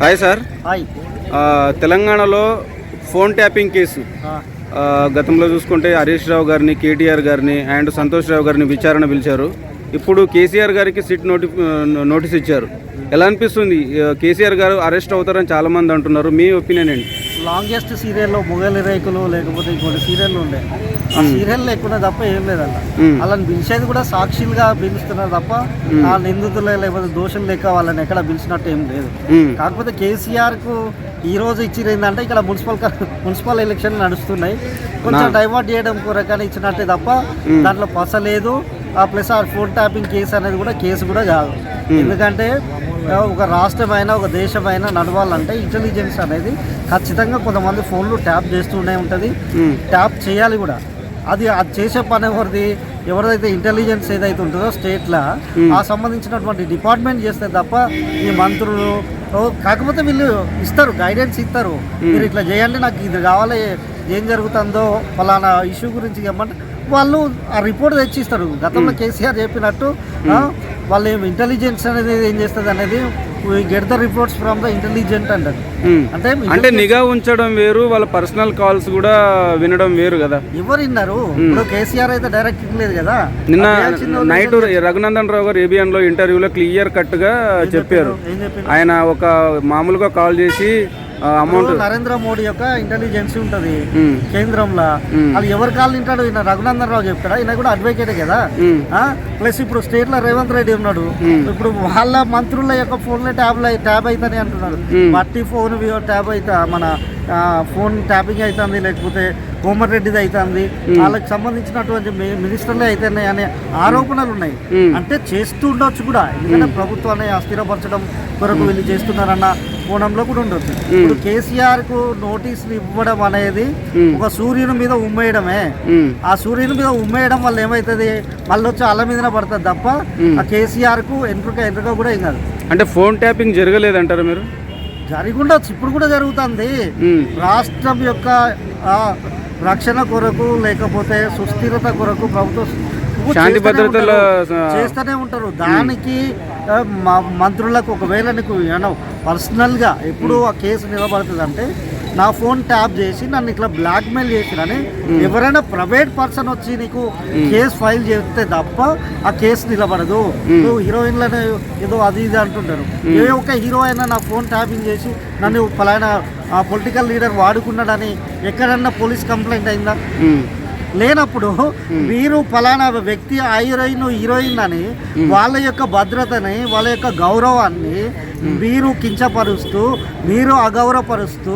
Hi sir. Hi. తెలంగాణలో phone tapping case గతంలో చూసుకుంటే హరీష్ రావు గారిని, కేటీఆర్ గారిని అండ్ సంతోష్ రావు గారిని విచారణ పిలిచారు. ఇప్పుడు కేసీఆర్ గారికి సిట్ నోటీస్ ఇచ్చారు. ఎలా అనిపిస్తుంది? కేసీఆర్ గారు అరెస్ట్ అవుతారని చాలామంది అంటున్నారు. మీ ఒపీనియన్ ఏంటి? లాంగెస్ట్ సీరియల్లో మొగలి రేకులు లేకపోతే ఇంకోటి సీరియల్ ఉండే ఆ సీరియల్ లేకుండా తప్ప ఏం లేదన్న. వాళ్ళని పిలిచేది కూడా సాక్షులుగా పిలుస్తున్నారు తప్ప ఆ నిందితులే లేకపోతే దోషులు లెక్క వాళ్ళని ఎక్కడ పిలిచినట్టు ఏం లేదు. కాకపోతే కేసీఆర్కు ఈ రోజు ఇచ్చింది ఏంటంటే ఇక్కడ మున్సిపల్ ఎలక్షన్లు నడుస్తున్నాయి, కొంచెం డైవర్ట్ చేయడం కొరకని ఇచ్చినట్టే తప్ప దాంట్లో పసలేదు. ప్లస్ ఆ ఫోన్ ట్యాపింగ్ కేసు అనేది కూడా కేసు కూడా కాదు. ఎందుకంటే ఒక రాష్ట్రమైనా ఒక దేశమైనా నడవాలంటే ఇంటెలిజెన్స్ అనేది ఖచ్చితంగా కొంతమంది ఫోన్లు ట్యాప్ చేస్తూనే ఉంటుంది, ట్యాప్ చేయాలి కూడా. అది చేసే పని ఎవరిదైతే ఇంటెలిజెన్స్ ఏదైతే ఉంటుందో స్టేట్లో ఆ సంబంధించినటువంటి డిపార్ట్మెంట్ చేస్తే తప్ప ఈ మంత్రులు కాకపోతే వీళ్ళు ఇస్తారు, గైడెన్స్ ఇస్తారు, మీరు ఇట్లా చేయండి, నాకు ఇది కావాలి, ఏం జరుగుతుందో ఫలానా ఇష్యూ గురించి ఏమంటే వాళ్ళు ఆ రిపోర్ట్ తెచ్చిస్తారు. గతంలో కేసీఆర్ చెప్పినట్టు వాళ్ళు ఇంటెలిజెన్స్ అనేది ఏం చేస్తుంది అనేది get the reports from the intelligent అంటారు. అంటే నిఘా ఉంచడం వేరు, వాళ్ళ పర్సనల్ కాల్స్ కూడా వినడం వేరు కదా. ఎవరు విన్నారు? ఇప్పుడు కేసీఆర్ అయితే డైరెక్ట్ లేదు కదా. నిన్న నైట్ రఘునందన్ రావు గారు ABN లో ఇంటర్వ్యూలో క్లియర్ కట్ గా చెప్పారు. ఆయన ఒక మామూలుగా కాల్ చేసి అమౌంట్ నరేంద్ర మోడీ యొక్క ఇంటెలిజెన్స్ ఉంటది కేంద్రంలో, అది ఎవరి కాళ్ళు తింటాడు? ఈయన రఘునందన్ రావు చెప్తాడా? ఈయన కూడా అడ్వకేటే కదా. ప్లస్ ఇప్పుడు స్టేట్ లో రేవంత్ రెడ్డి ఉన్నాడు, ఇప్పుడు వాళ్ళ మంత్రుల యొక్క ఫోన్లే ట్యాబ్ అవుతానే అంటున్నాడు. బట్టి ఫోన్ ట్యాబ్ అవుతా, మన ఫోన్ ట్యాపింగ్ అవుతుంది, లేకపోతే కోమటిరెడ్డిది అవుతుంది, వాళ్ళకి సంబంధించినటువంటి మినిస్టర్లే అవుతున్నాయి అనే ఆరోపణలు ఉన్నాయి. అంటే చేస్తూ ఉండొచ్చు కూడా, ఎందుకంటే ప్రభుత్వాన్ని అస్థిరపరచడం కొరకు వీళ్ళు చేస్తున్నారన్న కోణంలో కూడా ఉండొచ్చు. ఇప్పుడు కేసీఆర్ కు నోటీసులు ఇవ్వడం అనేది ఒక సూర్యుని మీద ఉమ్మేయడమే. ఆ సూర్యుని మీద ఉమ్మేయడం వల్ల ఏమవుతుంది? మళ్ళీ వచ్చి అల్ల మీదనే పడుతుంది తప్ప ఆ కేసీఆర్ కు ఎంట్రుక కూడా ఏం కాదు. అంటే ఫోన్ ట్యాపింగ్ జరగలేదంటారా మీరు? జరిగి ఉండొచ్చు, ఇప్పుడు కూడా జరుగుతుంది. రాష్ట్రం యొక్క రక్షణ కొరకు లేకపోతే సుస్థిరత కొరకు ప్రభుత్వం శాంతి భద్రతలు చేస్తూనే ఉంటారు. దానికి మంత్రులకు ఒకవేళ నీకు పర్సనల్గా ఎప్పుడు ఆ కేసు నిలబడుతుంది అంటే నా ఫోన్ ట్యాప్ చేసి నన్ను ఇట్లా బ్లాక్మెయిల్ చేసిరని ఎవరైనా ప్రైవేట్ పర్సన్ వచ్చి నీకు కేసు ఫైల్ చేస్తే తప్ప ఆ కేసు నిలబడదు. హీరోయిన్లను ఏదో అది ఇది అంటుంటారు. ఏ ఒక్క హీరో అయినా నా ఫోన్ ట్యాపింగ్ చేసి నన్ను ఫలానా పొలిటికల్ లీడర్ వాడుకున్నాడని ఎక్కడన్నా పోలీస్ కంప్లైంట్ అయిందా? లేనప్పుడు మీరు ఫలానా వ్యక్తి హీరోయిన్ అని వాళ్ళ యొక్క భద్రతని, వాళ్ళ యొక్క గౌరవాన్ని మీరు కించపరుస్తూ, మీరు అగౌరవపరుస్తూ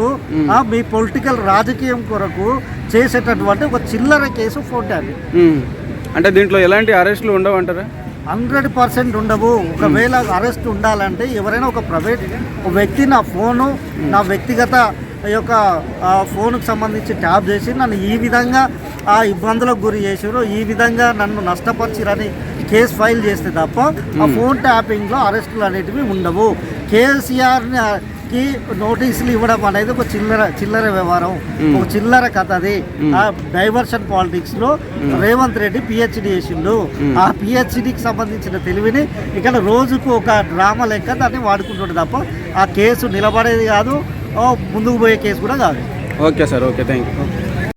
మీ పొలిటికల్ రాజకీయం కొరకు చేసేటటువంటి ఒక చిల్లర కేసు ఫోన్ ట్యాపింగ్. అంటే దీంట్లో ఎలాంటి అరెస్టులు ఉండవంటారా? 100% ఉండవు. ఒకవేళ అరెస్ట్ ఉండాలంటే ఎవరైనా ఒక ప్రైవేట్ వ్యక్తి నా ఫోను, నా వ్యక్తిగత యొక్క ఫోన్కి సంబంధించి ట్యాప్ చేసి నన్ను ఈ విధంగా ఆ ఇబ్బందులకు గురి చేసారు, ఈ విధంగా నన్ను నష్టపరిచిరని కేసు ఫైల్ చేస్తే తప్ప ఆ ఫోన్ ట్యాపింగ్లో అరెస్టులు అనేటివి ఉండవు. కేసీఆర్కి నోటీసులు ఇవ్వడం అనేది ఒక చిల్లర వ్యవహారం, ఒక చిల్లర కథ. అది ఆ డైవర్షన్ పాలిటిక్స్లో రేవంత్ రెడ్డి PhD చేసిండు. ఆ PhDకి సంబంధించిన తెలివిని ఇక్కడ రోజుకు ఒక డ్రామా లెక్క దాన్ని వాడుకుంటాడు తప్ప ఆ కేసు నిలబడేది కాదు, ముందుకు పోయే కేసు కూడా కాదు. Okay sir, okay, thank you.